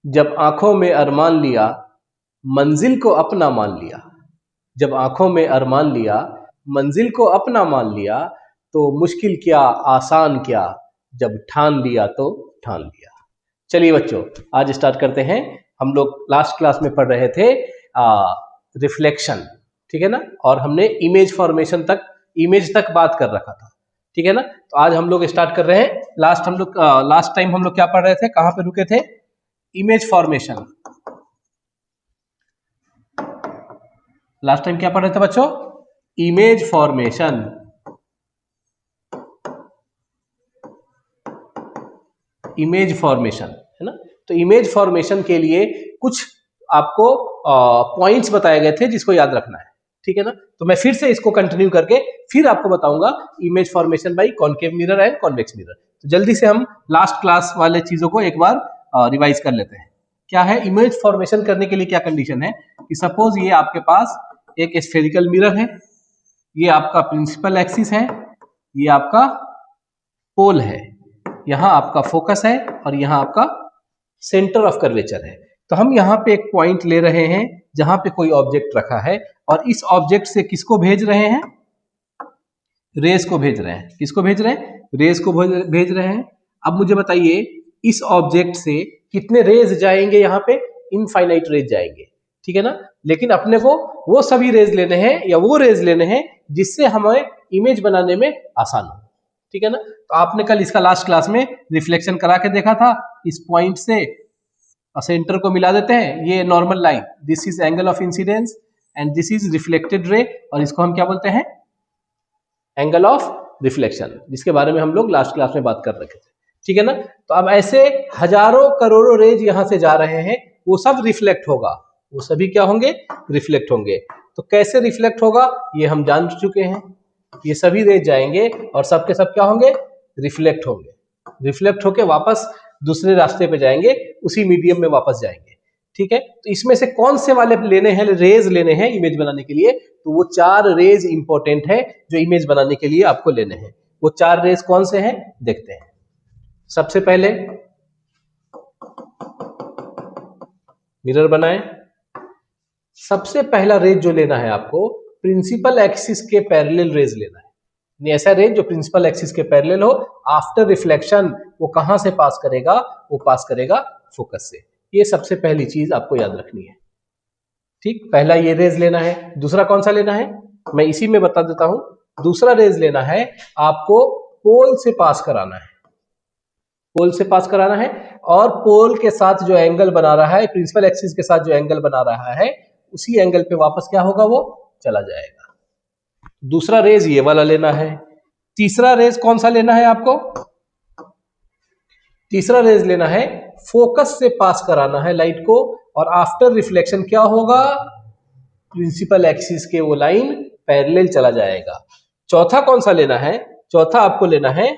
जब आंखों में अरमान लिया, मंजिल को अपना मान लिया। जब आंखों में अरमान लिया, मंजिल को अपना मान लिया, तो मुश्किल क्या आसान क्या, जब ठान लिया तो ठान लिया। चलिए बच्चों, आज स्टार्ट करते हैं। हम लोग लास्ट क्लास में पढ़ रहे थे रिफ्लेक्शन, ठीक है ना, और हमने इमेज फॉर्मेशन तक, इमेज तक बात कर रखा था, ठीक है ना। तो आज हम लोग स्टार्ट कर रहे हैं। लास्ट टाइम हम लोग क्या पढ़ रहे थे, कहां पे रुके थे? Image formation. लास्ट टाइम क्या पढ़ रहे थे बच्चों? Image formation. इमेज फॉर्मेशन है ना। तो इमेज फॉर्मेशन के लिए कुछ आपको पॉइंट्स बताए गए थे जिसको याद रखना है, ठीक है ना। तो मैं फिर से इसको कंटिन्यू करके फिर आपको बताऊंगा image formation by concave mirror and convex mirror. तो जल्दी से हम लास्ट क्लास वाले चीजों को एक बार रिवाइज कर लेते हैं। क्या है इमेज फॉर्मेशन करने के लिए? क्या कंडीशन है कि सपोज ये आपके पास एक स्फेरिकल मिरर है, ये आपका प्रिंसिपल एक्सिस है, ये आपका पोल है, यहां आपका फोकस है और यहां आपका सेंटर ऑफ कर्वेचर है। तो हम यहाँ पे एक पॉइंट ले रहे हैं जहां पे कोई ऑब्जेक्ट रखा है और इस ऑब्जेक्ट से किसको भेज रहे हैं? रेस को भेज रहे हैं। किसको भेज रहे हैं? रेस को भेज रहे हैं। अब मुझे बताइए इस ऑब्जेक्ट से कितने रेज जाएंगे? यहाँ पे इनफाइनाइट रेज जाएंगे, ठीक है ना। लेकिन अपने को वो सभी रेज लेने हैं या वो रेज लेने हैं जिससे हमें इमेज बनाने में आसान हो, ठीक है ना। तो आपने कल इसका लास्ट क्लास में रिफ्लेक्शन करा के देखा था। इस पॉइंट से सेंटर को मिला देते हैं, ये normal line, this is angle of incidence and this is reflected ray, और इसको हम क्या बोलते हैं? एंगल ऑफ रिफ्लेक्शन, जिसके बारे में हम लोग लास्ट क्लास में बात कर रखे थे, ठीक है ना। तो अब ऐसे हजारों करोड़ों रेज यहां से जा रहे हैं, वो सब रिफ्लेक्ट होगा, वो सभी क्या होंगे? रिफ्लेक्ट होंगे। तो कैसे रिफ्लेक्ट होगा ये हम जान चुके हैं। ये सभी रेज जाएंगे और सबके सब क्या होंगे? रिफ्लेक्ट होंगे। रिफ्लेक्ट होके वापस दूसरे रास्ते पे जाएंगे, उसी मीडियम में वापस जाएंगे, ठीक है। तो इसमें से कौन से वाले लेने हैं, रेज लेने हैं इमेज बनाने के लिए? तो वो 4 रेज इंपॉर्टेंट है जो इमेज बनाने के लिए आपको लेने हैं। वो 4 रेज कौन से हैं देखते हैं। सबसे पहले मिरर बनाएं। सबसे पहला रेज जो लेना है आपको, प्रिंसिपल एक्सिस के पैरेलल रेज लेना है। ऐसा रेज जो प्रिंसिपल एक्सिस के पैरेलल हो, आफ्टर रिफ्लेक्शन वो कहां से पास करेगा? वो पास करेगा फोकस से। ये सबसे पहली चीज आपको याद रखनी है, ठीक। पहला ये रेज लेना है। दूसरा कौन सा लेना है मैं इसी में बता देता हूं। दूसरा रेज लेना है आपको पोल से पास कराना है। पोल से पास कराना है और पोल के साथ जो एंगल बना रहा है, प्रिंसिपल एक्सिस के साथ जो एंगल बना रहा है, उसी एंगल पे वापस क्या होगा? वो चला जाएगा। दूसरा रेज ये वाला लेना है। तीसरा रेज कौन सा लेना है आपको? तीसरा रेज लेना है फोकस से पास कराना है लाइट को, और आफ्टर रिफ्लेक्शन क्या होगा? प्रिंसिपल एक्सिस के वो लाइन पैरेलल चला जाएगा। चौथा कौन सा लेना है? चौथा आपको लेना है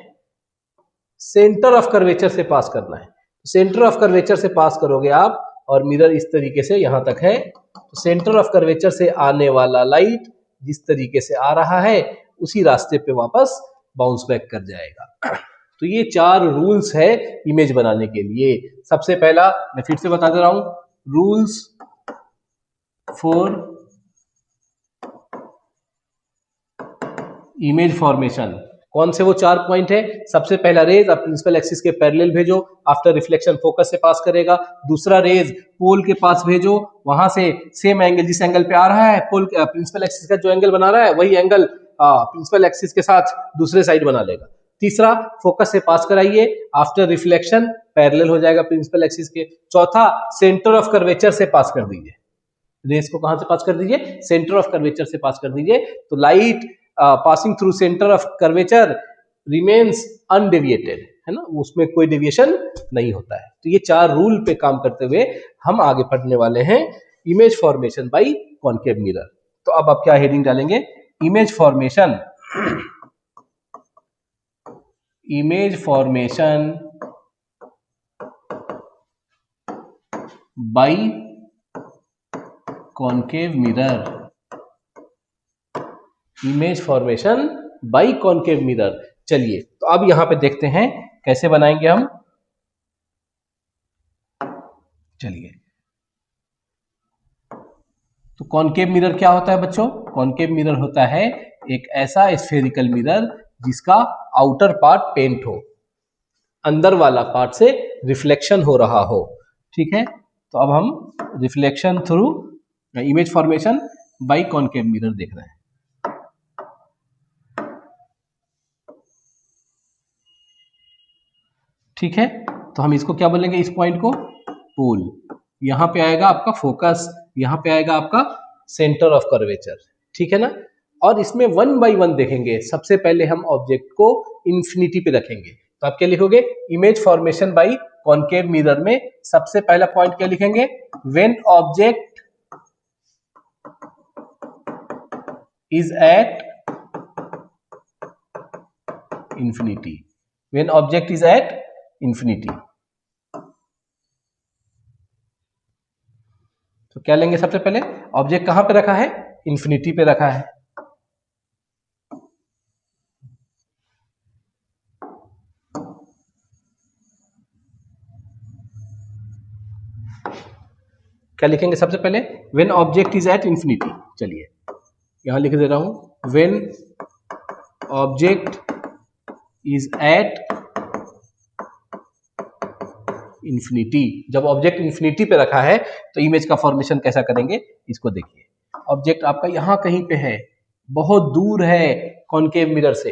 सेंटर ऑफ कर्वेचर से पास करना है। सेंटर ऑफ कर्वेचर से पास करोगे आप, और मिरर इस तरीके से यहां तक है, तो सेंटर ऑफ कर्वेचर से आने वाला लाइट जिस तरीके से आ रहा है उसी रास्ते पे वापस बाउंस बैक कर जाएगा। तो ये 4 रूल्स है इमेज बनाने के लिए। सबसे पहला मैं फिर से बता दे रहा हूं, रूल्स फॉर इमेज फॉर्मेशन। कौन से वो 4 पॉइंट है? सबसे पहला रेज आप प्रिंसिपल एक्सिस के पैरेलल भेजो, आफ्टर रिफ्लेक्शन फोकस से पास करेगा। दूसरा रेज पोल के पास भेजो, वहां से सेम एंगल जिस एंगल पे आ रहा है, पोल प्रिंसिपल एक्सिस का जो एंगल बना रहा है वही एंगल प्रिंसिपल एक्सिस के साथ दूसरे साइड बना लेगा। तीसरा फोकस से पास कराइए, आफ्टर रिफ्लेक्शन पैरेलल हो जाएगा प्रिंसिपल एक्सिस के। चौथा सेंटर ऑफ कर्वेचर से पास कर दीजिए। रेस को कहां से पास कर दीजिए? सेंटर ऑफ कर्वेचर से पास कर दीजिए। तो light passing through centre of curvature remains undeviated, है ना, उसमें कोई डेविएशन नहीं होता है। तो ये 4 रूल पे काम करते हुए हम आगे पढ़ने वाले हैं image formation by concave mirror. तो अब आप क्या हेडिंग डालेंगे? Image formation. Image formation by concave mirror. Image formation by concave mirror. चलिए तो अब यहां पे देखते हैं कैसे बनाएंगे हम। चलिए, तो कॉनकेव मिरर क्या होता है बच्चों? कॉनकेव मिरर होता है एक ऐसा स्फेरिकल मिरर जिसका आउटर पार्ट पेंट हो, अंदर वाला पार्ट से रिफ्लेक्शन हो रहा हो। ठीक है, तो अब हम reflection through image formation by concave mirror देख रहे हैं। ठीक है, तो हम इसको क्या बोलेंगे? इस पॉइंट को पोल। यहां पे आएगा आपका फोकस, यहां पे आएगा आपका सेंटर ऑफ कर्वेचर। ठीक है ना? और इसमें वन बाय वन देखेंगे। सबसे पहले हम ऑब्जेक्ट को इंफिनिटी पे रखेंगे, तो आप क्या लिखोगे? Image formation by concave mirror में सबसे पहला पॉइंट क्या लिखेंगे? When object is at infinity. When object is at infinity, तो क्या लेंगे? सबसे पहले ऑब्जेक्ट कहां पे रखा है? इंफिनिटी पे रखा है। क्या लिखेंगे सबसे पहले? When object is at infinity. चलिए यहां लिख दे रहा हूं, when object is at infinity. जब ऑब्जेक्ट इंफिनिटी पे रखा है तो इमेज का फॉर्मेशन कैसा करेंगे, इसको देखिए। ऑब्जेक्ट आपका यहां कहीं पे है, बहुत दूर है कॉनकेव मिरर से,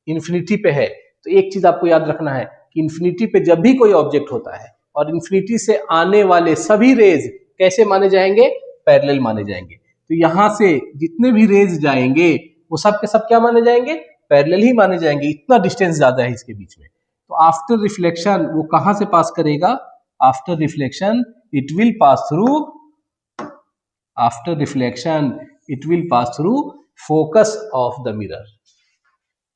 इंफिनिटी पे है। तो एक चीज आपको याद रखना है कि इंफिनिटी पे जब भी कोई ऑब्जेक्ट होता है और इंफिनिटी से आने वाले सभी रेज कैसे माने जाएंगे? पैरेलल माने जाएंगे। तो यहां से जितने भी रेज जाएंगे वो सब के सब क्या माने जाएंगे? पैरेलल ही माने जाएंगे। इतना डिस्टेंस ज्यादा है इसके बीच में। तो आफ्टर रिफ्लेक्शन वो कहां से पास करेगा? After reflection it will pass through, after reflection it will pass through focus of the mirror.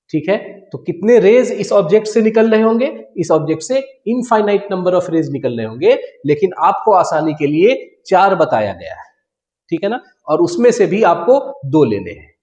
ठीक है, तो कितने रेज इस ऑब्जेक्ट से निकल रहे होंगे? इस ऑब्जेक्ट से इनफाइनाइट नंबर ऑफ रेज निकल रहे होंगे, लेकिन आपको आसानी के लिए 4 बताया गया है। ठीक है ना? और उसमें से भी आपको 2 लेने हैं।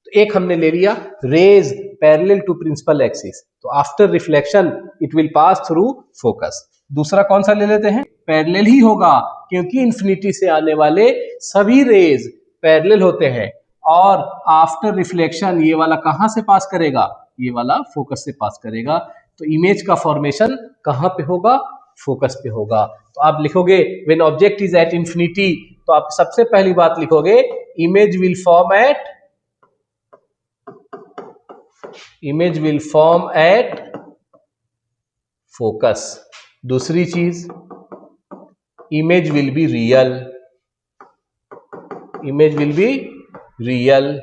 तो एक हमने ले लिया, rays parallel to principal axis, तो after reflection it will pass through focus. दूसरा कौन सा ले लेते हैं? पैरेलल ही होगा, क्योंकि इंफिनिटी से आने वाले सभी रेज पैरेलल होते हैं। और आफ्टर रिफ्लेक्शन ये वाला कहां से पास करेगा? ये वाला फोकस से पास करेगा। तो इमेज का फॉर्मेशन कहां पे होगा? फोकस पे होगा। तो आप लिखोगे when object is at infinity, तो आप सबसे पहली बात लिखोगे image will form at focus. दूसरी चीज, image will be real. Image will be real,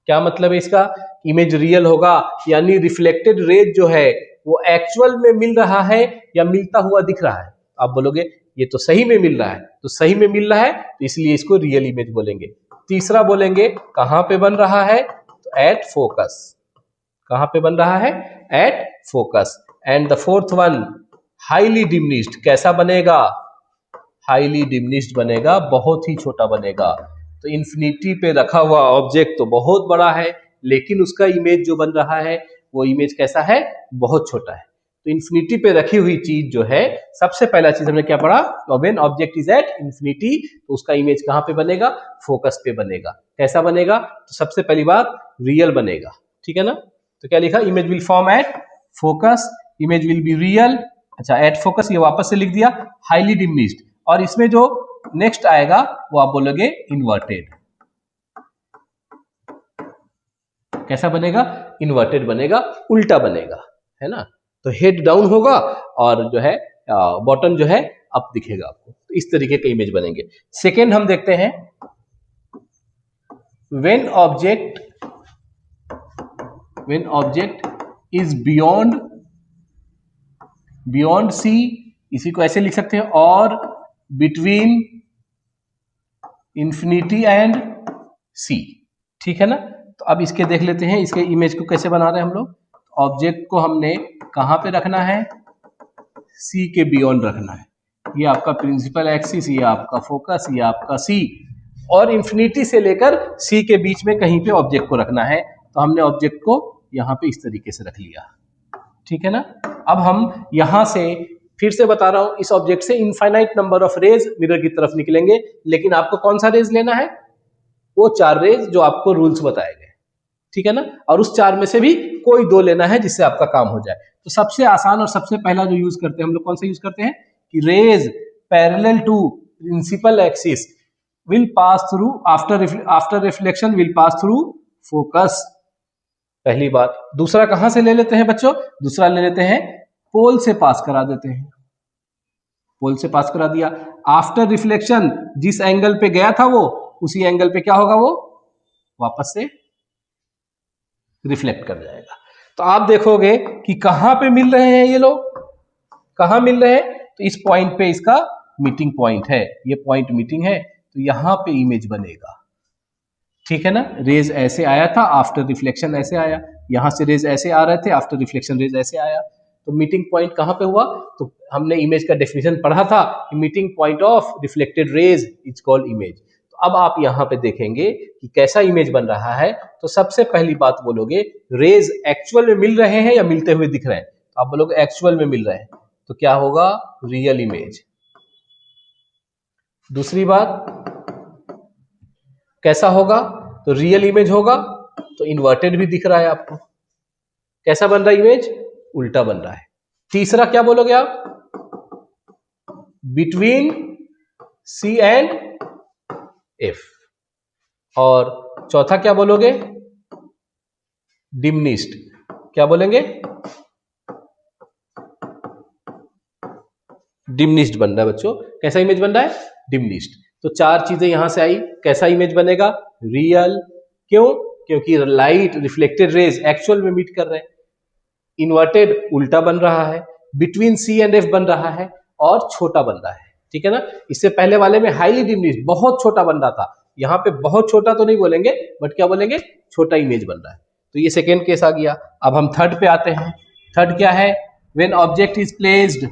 क्या मतलब है इसका? इमेज रियल होगा, यानी रिफ्लेक्टेड रेज जो है वो एक्चुअल में मिल रहा है या मिलता हुआ दिख रहा है। आप बोलोगे ये तो सही में मिल रहा है, तो सही में मिल रहा है तो इसलिए इसको रियल इमेज बोलेंगे। तीसरा बोलेंगे कहां पे बन रहा है? तो एट फोकस। कहां पे बन रहा है? At focus. And the fourth one, highly diminished. कैसा बनेगा? हाईली डिमिनिश्ड बनेगा, बहुत ही छोटा बनेगा। तो इंफिनिटी पे रखा हुआ ऑब्जेक्ट तो बहुत बड़ा है, लेकिन उसका इमेज जो बन रहा है वो इमेज कैसा है? बहुत छोटा है। तो इंफिनिटी पे रखी हुई चीज जो है, सबसे पहला चीज हमने क्या पढ़ा? When object is at infinity, तो उसका इमेज कहां पे बनेगा? फोकस पे बनेगा। कैसा बनेगा? तो सबसे पहली बात रियल बनेगा। ठीक है ना? तो क्या लिखा? Image will form at focus, image will be real. अच्छा, एट फोकस ये वापस से लिख दिया, हाईली डिमिनिश्ड। और इसमें जो नेक्स्ट आएगा वो आप बोलोगे इन्वर्टेड। कैसा बनेगा? इन्वर्टेड बनेगा, उल्टा बनेगा, है ना? तो हेड डाउन होगा और जो है बॉटम जो है अप दिखेगा आपको। तो इस तरीके के इमेज बनेंगे। सेकेंड हम देखते हैं, when object is beyond C, इसी को ऐसे लिख सकते हैं, और बिटवीन इंफिनिटी एंड सी। ठीक है ना? तो अब इसके देख लेते हैं, इसके इमेज को कैसे बना रहे हैं हम लोग। ऑब्जेक्ट को हमने कहां पे रखना है? सी के बियॉन्ड रखना है। ये आपका प्रिंसिपल एक्सिस, ये आपका फोकस, ये आपका सी, और इंफिनिटी से लेकर सी के बीच में कहीं पे ऑब्जेक्ट को रखना है। तो हमने ऑब्जेक्ट को यहां पे इस तरीके से रख लिया। ठीक है ना? अब हम यहां से फिर से बता रहा हूं, इस ऑब्जेक्ट से infinite number of rays mirror की तरफ निकलेंगे, लेकिन आपको कौन सा रेज लेना है? वो 4 रेज जो आपको रूल्स बताए गए, ठीक है ना, और उस 4 में से भी कोई 2 लेना है जिससे आपका काम हो जाए। तो सबसे आसान और सबसे पहला जो यूज करते हैं हम लोग, कौन सा यूज करते हैं कि rays parallel to principal axis will pass through after reflection will pass through focus, पहली बात। दूसरा कहां से ले लेते हैं बच्चों? दूसरा ले लेते हैं पोल से पास करा देते हैं, पोल से पास करा दिया। आफ्टर रिफ्लेक्शन जिस एंगल पे गया था वो, उसी एंगल पे क्या होगा, वो वापस से रिफ्लेक्ट कर जाएगा। तो आप देखोगे कि कहां पे मिल रहे हैं ये लोग, कहां मिल रहे हैं? तो इस पॉइंट पे इसका मीटिंग पॉइंट है, ये पॉइंट मीटिंग है, तो यहां पे इमेज बनेगा, ठीक है ना। रेज ऐसे आया था, आफ्टर रिफ्लेक्शन ऐसे आया, यहां से रेज ऐसे आ रहे थे, आफ्टर रिफ्लेक्शन रेज ऐसे आया, तो मीटिंग पॉइंट कहां पे हुआ? तो हमने इमेज का डेफिनेशन पढ़ा था कि meeting point of reflected raise is called image. तो अब आप यहां पे देखेंगे कि कैसा इमेज बन रहा है। तो सबसे पहली बात बोलोगे, रेज एक्चुअल में मिल रहे हैं या मिलते हुए दिख रहे हैं? तो आप बोलोगे एक्चुअल में मिल रहे हैं, तो क्या होगा? Real image. दूसरी बात कैसा होगा? तो रियल इमेज होगा, तो इन्वर्टेड भी दिख रहा है आपको। कैसा बन रहा है इमेज? उल्टा बन रहा है। तीसरा क्या बोलोगे आप? Between C and F. और चौथा क्या बोलोगे? डिमिनिश्ड। क्या बोलेंगे? डिमिनिश्ड बन रहा है बच्चों। कैसा इमेज बन रहा है? डिमिनिश्ड। तो 4 चीजें यहां से आई। कैसा इमेज बनेगा? रियल। क्यों? क्योंकि लाइट रिफ्लेक्टेड रेज एक्चुअल में मीट कर रहे हैं। इन्वर्टेड उल्टा बन रहा है, बिटवीन सी एंड एफ बन रहा है, और छोटा बन रहा है, ठीक है ना। इससे पहले वाले में हाईली डिमिनिश्ड, बहुत छोटा बन रहा था, यहां पे बहुत छोटा तो नहीं बोलेंगे, बट क्या बोलेंगे? छोटा इमेज बन रहा है। तो ये सेकेंड केस आ गया। अब हम थर्ड पे आते हैं। थर्ड क्या है? When object is placed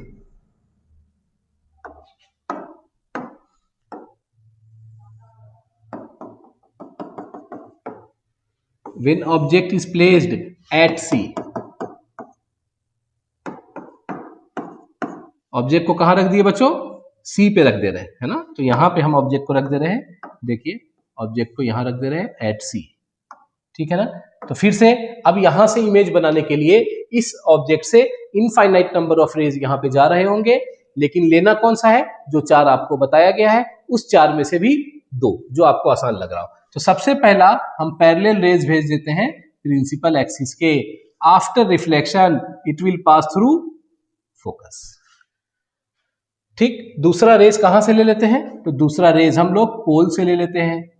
when object is placed at C। Object को कहां रख दिए बच्चों? सी पे रख दे रहे हैं, है ना। तो यहां पे हम ऑब्जेक्ट को रख दे रहे हैं, देखिए ऑब्जेक्ट को यहां रख दे रहे हैं एट सी, ठीक है ना। तो फिर से अब यहां से इमेज बनाने के लिए इस ऑब्जेक्ट से इनफाइनाइट नंबर ऑफ रेज यहां पे जा रहे होंगे, लेकिन लेना कौन सा है? जो 4 आपको बताया गया है, उस 4 में से भी 2 जो आपको आसान लग रहा हो। तो सबसे पहला हम पैरेलल रेज भेज देते हैं प्रिंसिपल एक्सिस के। After reflection it will pass through focus, ठीक। दूसरा रेज कहां से ले लेते हैं? तो दूसरा रेज हम लोग पोल से ले लेते हैं।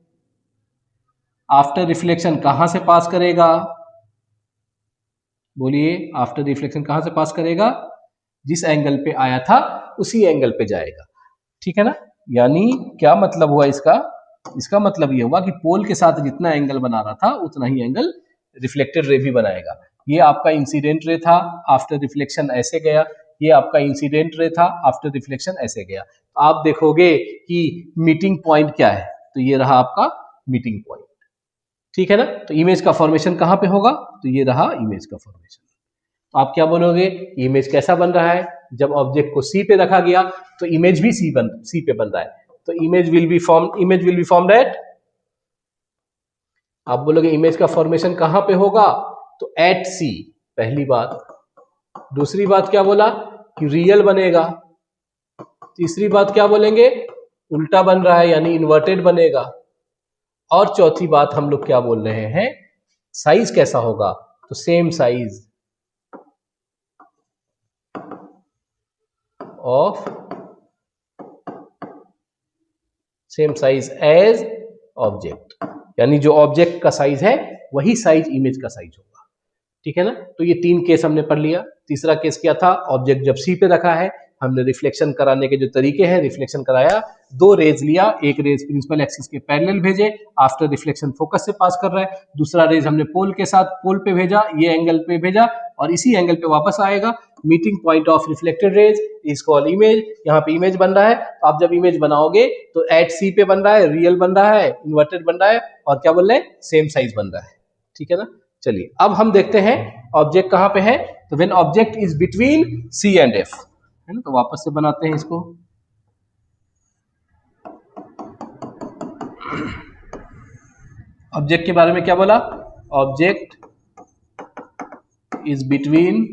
आफ्टर रिफ्लेक्शन कहां से पास करेगा? बोलिए, आफ्टर रिफ्लेक्शन कहां से पास करेगा? जिस एंगल पे आया था उसी एंगल पे जाएगा, ठीक है ना। यानी क्या मतलब हुआ इसका? इसका मतलब ये हुआ कि पोल के साथ जितना एंगल बना रहा था उतना ही एंगल रिफ्लेक्टेड रे भी बनाएगा। ये आपका इंसिडेंट रे था, आफ्टर रिफ्लेक्शन ऐसे गया। ये आपका इंसिडेंट रे था, आफ्टर रिफ्लेक्शन ऐसे गया। तो आप देखोगे कि मीटिंग पॉइंट क्या है, तो ये रहा आपका मीटिंग पॉइंट, ठीक है ना। तो इमेज का फॉर्मेशन कहां पे होगा? तो ये रहा इमेज का फॉर्मेशन। तो आप क्या बोलोगे? इमेज कैसा बन रहा है? जब ऑब्जेक्ट को सी पे रखा गया तो इमेज भी सी पे बन रहा है, तो image will be formed at, आप बोलोगे इमेज का फॉर्मेशन कहां पे होगा? तो एट सी, पहली बात। दूसरी बात क्या बोला? कि रियल बनेगा। तीसरी बात क्या बोलेंगे? उल्टा बन रहा है यानी इन्वर्टेड बनेगा। और चौथी बात हम लोग क्या बोल रहे हैं? साइज कैसा होगा? तो same size of same size as object, यानी जो ऑब्जेक्ट का साइज है वही साइज इमेज का साइज होगा, ठीक है ना। तो ये 3 केस हमने पढ़ लिया। तीसरा केस क्या था? ऑब्जेक्ट जब सी पे रखा है, हमने रिफ्लेक्शन कराने के जो तरीके हैं, रिफ्लेक्शन कराया, 2 रेज लिया, एक रेज प्रिंसिपल एक्सिस के पैरेलल भेजे, आफ्टर रिफ्लेक्शन फोकस से पास कर रहा है। दूसरा रेज हमने पोल के साथ पोल पे भेजा, ये एंगल पे भेजा, और इसी एंगल पे वापस आएगा। Meeting point of reflected raise is called image. यहाँ पे इमेज बन रहा है, तो आप जब इमेज बनाओगे तो एट सी पे बन रहा है, रियल बन रहा है, इन्वर्टेड बन रहा है, और क्या बोल रहे हैं? सेम साइज बन रहा है, ठीक है ना। चलिए अब हम देखते हैं ऑब्जेक्ट कहां पे है। तो when object is between C and F, है ना। तो वापस से बनाते हैं इसको। ऑब्जेक्ट के बारे में क्या बोला? Object is between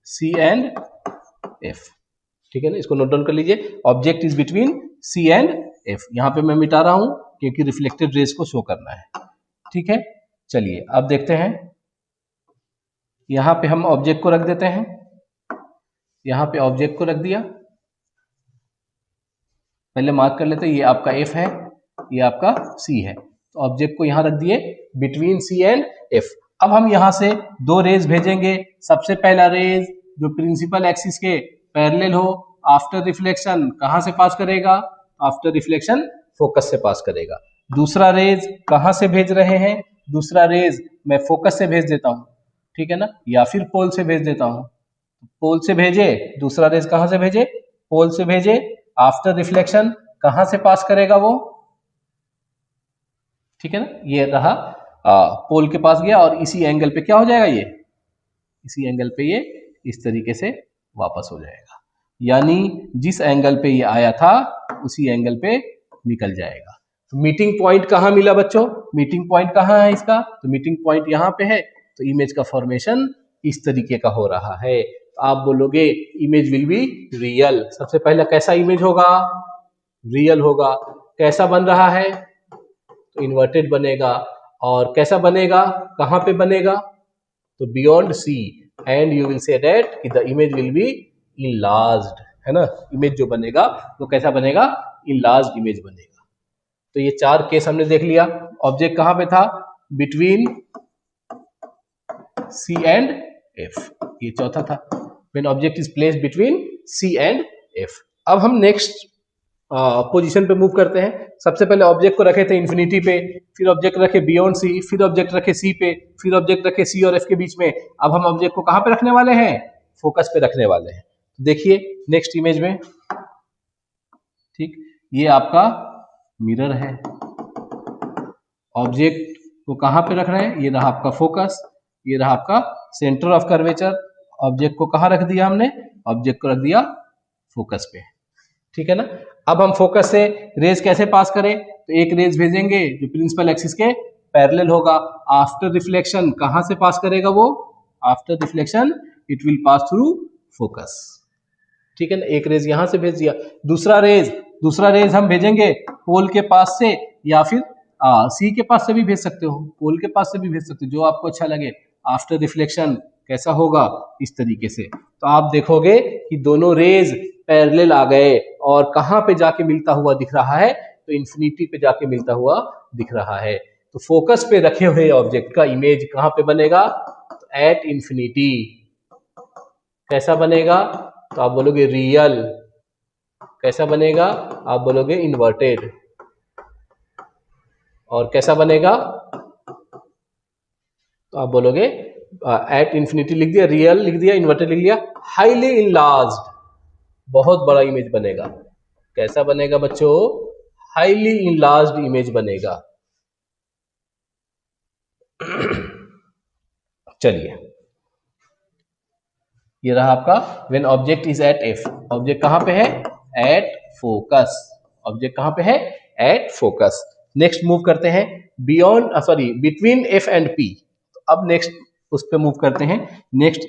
C and F, ठीक है ना। इसको नोट डाउन कर लीजिए, object is between C and F. यहां पे मैं मिटा रहा हूं क्योंकि रिफ्लेक्टेड रेज को शो करना है, ठीक है। चलिए अब देखते हैं, यहां पे हम ऑब्जेक्ट को रख देते हैं, यहां पे ऑब्जेक्ट को रख दिया, पहले मार्क कर लेते हैं, ये आपका एफ है, ये आपका सी है। तो ऑब्जेक्ट को यहां रख दिए बिटवीन सी एंड एफ। अब हम यहां से दो रेज भेजेंगे। सबसे पहला रेज जो प्रिंसिपल एक्सिस के पैरेलल हो, आफ्टर रिफ्लेक्शन कहां से पास करेगा? आफ्टर रिफ्लेक्शन फोकस से पास करेगा। दूसरा रेज कहां से भेज रहे हैं? दूसरा रेज मैं फोकस से भेज देता हूं, ठीक है ना, या फिर पोल से भेज देता हूं। पोल से भेजे, दूसरा रेज कहां से भेजे? पोल से भेजे। आफ्टर रिफ्लेक्शन कहां से पास करेगा वो? ठीक है ना, ये रहा पोल के पास गया और इसी एंगल पे क्या हो जाएगा? ये इसी एंगल पे ये इस तरीके से वापस हो जाएगा, यानी जिस एंगल पे ये आया था उसी एंगल पे निकल जाएगा। तो मीटिंग पॉइंट कहां मिला बच्चों? मीटिंग पॉइंट कहां है इसका? तो मीटिंग पॉइंट यहां पे है। तो इमेज का फॉर्मेशन इस तरीके का हो रहा है। तो आप बोलोगे इमेज विल बी रियल। सबसे पहले कैसा इमेज होगा? रियल होगा। कैसा बन रहा है? तो इन्वर्टेड बनेगा। और कैसा बनेगा? कहां पे बनेगा? तो beyond C, and you will see that कि the image will be enlarged, है ना। इमेज जो बनेगा वो कैसा बनेगा? इनलार्ज्ड इमेज बनेगा। तो ये चार केस हमने देख लिया। ऑब्जेक्ट कहां पे था? बिटवीन सी एंड एफ, ये चौथा था, when object is placed between C and F. अब हम नेक्स्ट पोजीशन पे मूव करते हैं। सबसे पहले ऑब्जेक्ट को रखे थे इंफिनिटी पे, फिर ऑब्जेक्ट रखे बियॉन्ड सी, फिर ऑब्जेक्ट रखे सी पे, फिर ऑब्जेक्ट रखे सी और एफ के बीच में। अब हम ऑब्जेक्ट को कहां पे रखने वाले हैं? फोकस पे रखने वाले हैं। देखिए नेक्स्ट इमेज में, ठीक, ये आपका मिरर है। ऑब्जेक्ट को कहां पे रख रहे हैं? ये रहा आपका फोकस, ये रहा आपका सेंटर ऑफ कर्वेचर। ऑब्जेक्ट को कहां रख दिया हमने? ऑब्जेक्ट को रख दिया फोकस पे, ठीक है ना। अब हम फोकस से रेज कैसे पास करें? तो एक रेज भेजेंगे जो प्रिंसिपल एक्सिस के पैरेलल होगा। आफ्टर रिफ्लेक्शन कहां से पास करेगा वो? After reflection it will pass through focus, ठीक है ना। एक रेज यहां से भेज दिया। दूसरा रेज हम भेजेंगे पोल के पास से, या फिर सी के पास से भी भेज सकते हो, पोल के पास से भी भेज सकते हो, जो आपको अच्छा लगे। आफ्टर रिफ्लेक्शन कैसा होगा? इस तरीके से। तो आप देखोगे कि दोनों रेज पैरेलल आ गए और कहां पे जाके मिलता हुआ दिख रहा है? तो इंफिनिटी पे जाके मिलता हुआ दिख रहा है। तो फोकस पे रखे हुए ऑब्जेक्ट का इमेज कहां पे बनेगा? तो एट इंफिनिटी। कैसा बनेगा? तो आप बोलोगे रियल। कैसा बनेगा? आप बोलोगे इन्वर्टेड। और कैसा बनेगा? तो आप बोलोगे एट इंफिनिटी लिख दिया, रियल लिख दिया, इन्वर्टेड लिख दिया, हाईली इनलार्ज्ड, बहुत बड़ा इमेज बनेगा। कैसा बनेगा बच्चों? हाईली इनलार्ज्ड इमेज बनेगा। चलिए, ये रहा आपका when object is at F. Object कहां पे है? At focus. ऑब्जेक्ट कहां पे है? At focus. नेक्स्ट मूव करते हैं beyond, sorry, between F and P. अब नेक्स्ट उस पे मूव करते हैं, नेक्स्ट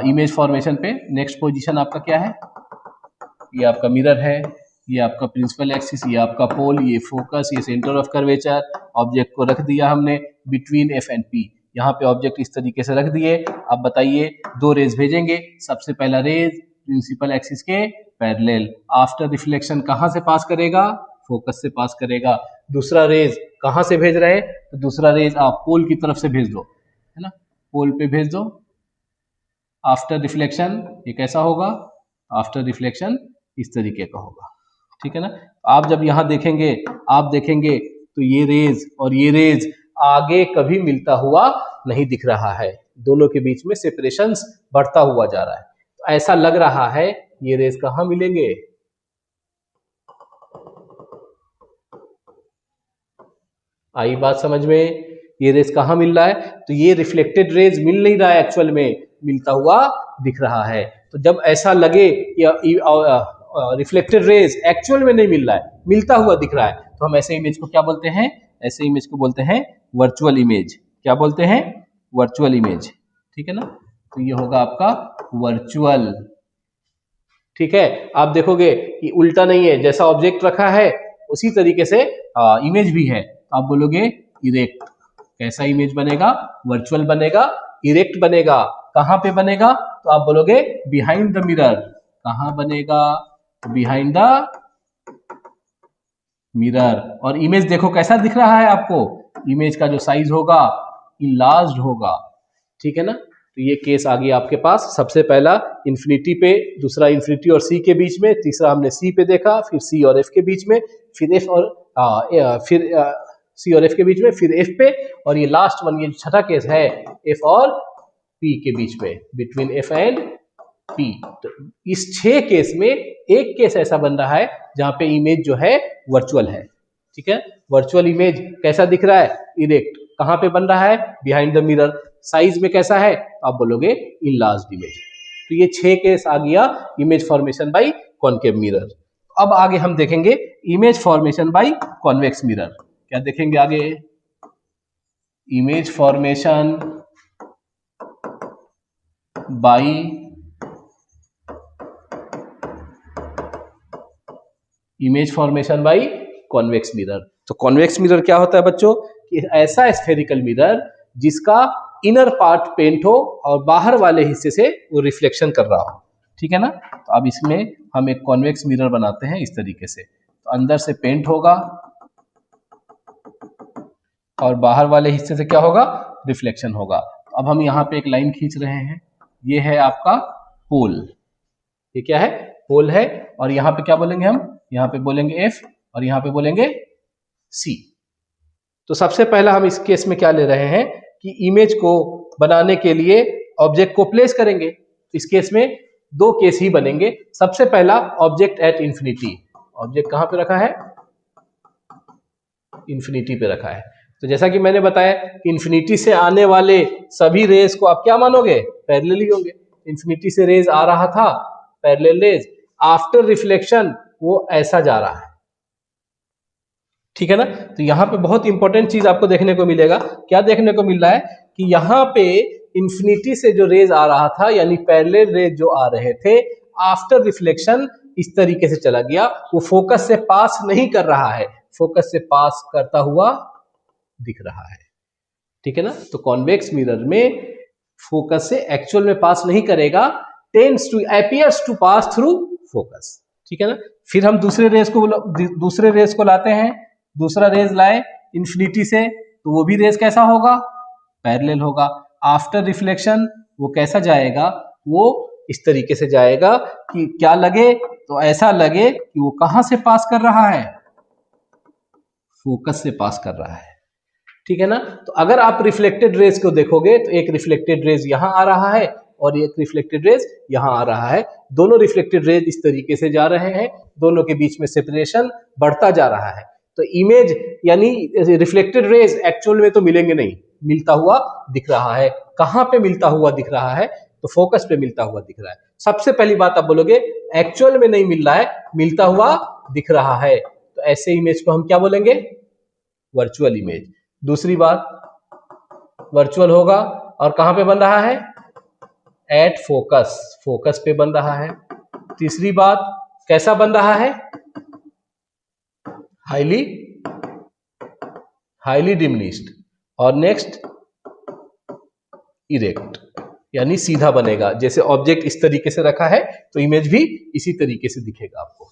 इमेज फॉर्मेशन पे। नेक्स्ट पोजीशन आपका क्या है? ये आपका मिरर है, ये आपका प्रिंसिपल एक्सिस, ये आपका पोल, ये फोकस, ये सेंटर ऑफ कर्वेचर। ऑब्जेक्ट को रख दिया हमने बिटवीन एफ एंड पी। यहाँ पे ऑब्जेक्ट इस तरीके से रख दिए। अब बताइए, दो रेज भेजेंगे। सबसे पहला रेज प्रिंसिपल एक्सिस के पैरेलल, आफ्टर रिफ्लेक्शन कहाँ से पास करेगा? फोकस से पास करेगा। दूसरा रेज कहाँ से भेज रहे हैं? तो दूसरा रेज आप पोल की तरफ से भेज दो, है ना, पोल पे भेज दो। आफ्टर रिफ्लेक्शन ये कैसा होगा? आफ्टर रिफ्लेक्शन इस तरीके का होगा, ठीक है ना। आप जब यहाँ देखेंगे, आप देखेंगे तो ये रेज और ये रेज आगे कभी मिलता हुआ नहीं दिख रहा है, दोनों के बीच में सेपरेशंस बढ़ता हुआ जा रहा है। तो ऐसा लग रहा है ये रेज कहाँ मिलेंगे? आई बात समझ में? ये रेज कहाँ मिल रहा है? तो ये रिफ्लेक्टेड रेज मिल नहीं रहा है एक्चुअल में, मिलता हुआ दिख रहा है। तो जब ऐसा लगे रिफ्लेक्टेड रेज एक्चुअल में नहीं मिल रहा है, मिलता हुआ दिख रहा है, तो हम ऐसे इमेज को क्या बोलते हैं? ऐसे इमेज को बोलते हैं वर्चुअल इमेज। क्या बोलते हैं? Virtual image. ठीक है ना, तो ये होगा आपका वर्चुअल। ठीक है, आप देखोगे कि उल्टा नहीं है, जैसा ऑब्जेक्ट रखा है उसी तरीके से इमेज भी है, तो आप बोलोगे इरेक्ट। कैसा इमेज बनेगा? वर्चुअल बनेगा, इरेक्ट बनेगा। कहां पे बनेगा? तो आप बोलोगे बिहाइंड द मिरर। कहां बनेगा? Behind the mirror. और इमेज देखो कैसा दिख रहा है आपको, इमेज का जो साइज होगा इनलार्ज्ड होगा। ठीक है ना, तो ये केस आ गया आपके पास। सबसे पहला इन्फिनिटी पे, दूसरा इन्फिनिटी और सी के बीच में, तीसरा हमने सी पे देखा, फिर सी और एफ के बीच में, फिर एफ और फिर सी और एफ के बीच में, फिर एफ पे, और ये लास्ट वन, ये छठा केस है एफ और पी के बीच में, बिटवीन एफ एंड पी। तो इस 6 केस में एक केस ऐसा बन रहा है जहां पे इमेज जो है वर्चुअल है। ठीक है, वर्चुअल इमेज कैसा दिख रहा है? इरेक्ट। कहां पे बन रहा है? Behind the mirror. साइज में कैसा है? आप बोलोगे इनलार्ज्ड इमेज। तो ये 6 केस आ गया image formation by concave mirror. अब आगे हम देखेंगे image formation by convex mirror. क्या देखेंगे आगे? Image formation by convex mirror. तो कॉन्वेक्स मिरर क्या होता है बच्चों? कि ऐसा स्फेरिकल मिरर जिसका इनर पार्ट पेंट हो और बाहर वाले हिस्से से वो रिफ्लेक्शन कर रहा हो। ठीक है ना, तो अब इसमें हम एक कॉन्वेक्स मिरर बनाते हैं इस तरीके से। तो अंदर से पेंट होगा और बाहर वाले हिस्से से क्या होगा? रिफ्लेक्शन होगा। तो अब हम यहाँ पे एक लाइन खींच रहे हैं, ये है आपका पोल। ये क्या है? पोल है। और यहाँ पे क्या बोलेंगे हम? यहाँ पे बोलेंगे एफ और यहाँ पे बोलेंगे सी। तो सबसे पहला हम इस केस में क्या ले रहे हैं कि इमेज को बनाने के लिए ऑब्जेक्ट को प्लेस करेंगे। इस केस में 2 केस ही बनेंगे। सबसे पहला ऑब्जेक्ट एट इंफिनिटी। ऑब्जेक्ट कहां पे रखा है? इंफिनिटी पे रखा है। तो जैसा कि मैंने बताया कि इंफिनिटी से आने वाले सभी रेज को आप क्या मानोगे? पैरेलल ही होंगे। इंफिनिटी से रेज आ रहा था, पैरेलल रेज, आफ्टर रिफ्लेक्शन वो ऐसा जा रहा है। ठीक है ना, तो यहां पे बहुत इंपॉर्टेंट चीज आपको देखने को मिलेगा। क्या देखने को मिल रहा है? कि यहां पे इंफिनिटी से जो रेज आ रहा था, यानी पैरेलल रेज जो आ रहे थे, आफ्टर रिफ्लेक्शन इस तरीके से चला गया, वो फोकस से पास नहीं कर रहा है, फोकस से पास करता हुआ दिख रहा है। ठीक है ना, तो कॉन्वेक्स मिरर में फोकस से एक्चुअल में पास नहीं करेगा, tends to appears to pass through focus. ठीक है ना, फिर हम दूसरे रेस को लाते हैं। दूसरा रेज लाए इंफिनिटी से, तो वो भी रेज कैसा होगा? पैरेलल होगा। आफ्टर रिफ्लेक्शन वो कैसा जाएगा? वो इस तरीके से जाएगा कि क्या लगे? तो ऐसा लगे कि वो कहां से पास कर रहा है? फोकस से पास कर रहा है। ठीक है ना, तो अगर आप रिफ्लेक्टेड रेज को देखोगे तो एक रिफ्लेक्टेड रेज यहां आ रहा है और एक रिफ्लेक्टेड रेज यहां आ रहा है। दोनों रिफ्लेक्टेड रेज इस तरीके से जा रहे हैं, दोनों के बीच में सेपरेशन बढ़ता जा रहा है। तो इमेज यानी रिफ्लेक्टेड रेज एक्चुअल में तो मिलेंगे नहीं, मिलता हुआ दिख रहा है। कहां पे मिलता हुआ दिख रहा है? तो फोकस पे मिलता हुआ दिख रहा है। सबसे पहली बात आप बोलोगे एक्चुअल में नहीं मिल रहा है, मिलता हुआ दिख रहा है, तो ऐसे इमेज को हम क्या बोलेंगे? Virtual image. दूसरी बात, वर्चुअल होगा और कहां पे बन रहा है? एट फोकस, फोकस पे बन रहा है। तीसरी बात, कैसा बन रहा है? Highly diminished. और नेक्स्ट इरेक्ट, यानी सीधा बनेगा। जैसे ऑब्जेक्ट इस तरीके से रखा है तो इमेज भी इसी तरीके से दिखेगा आपको।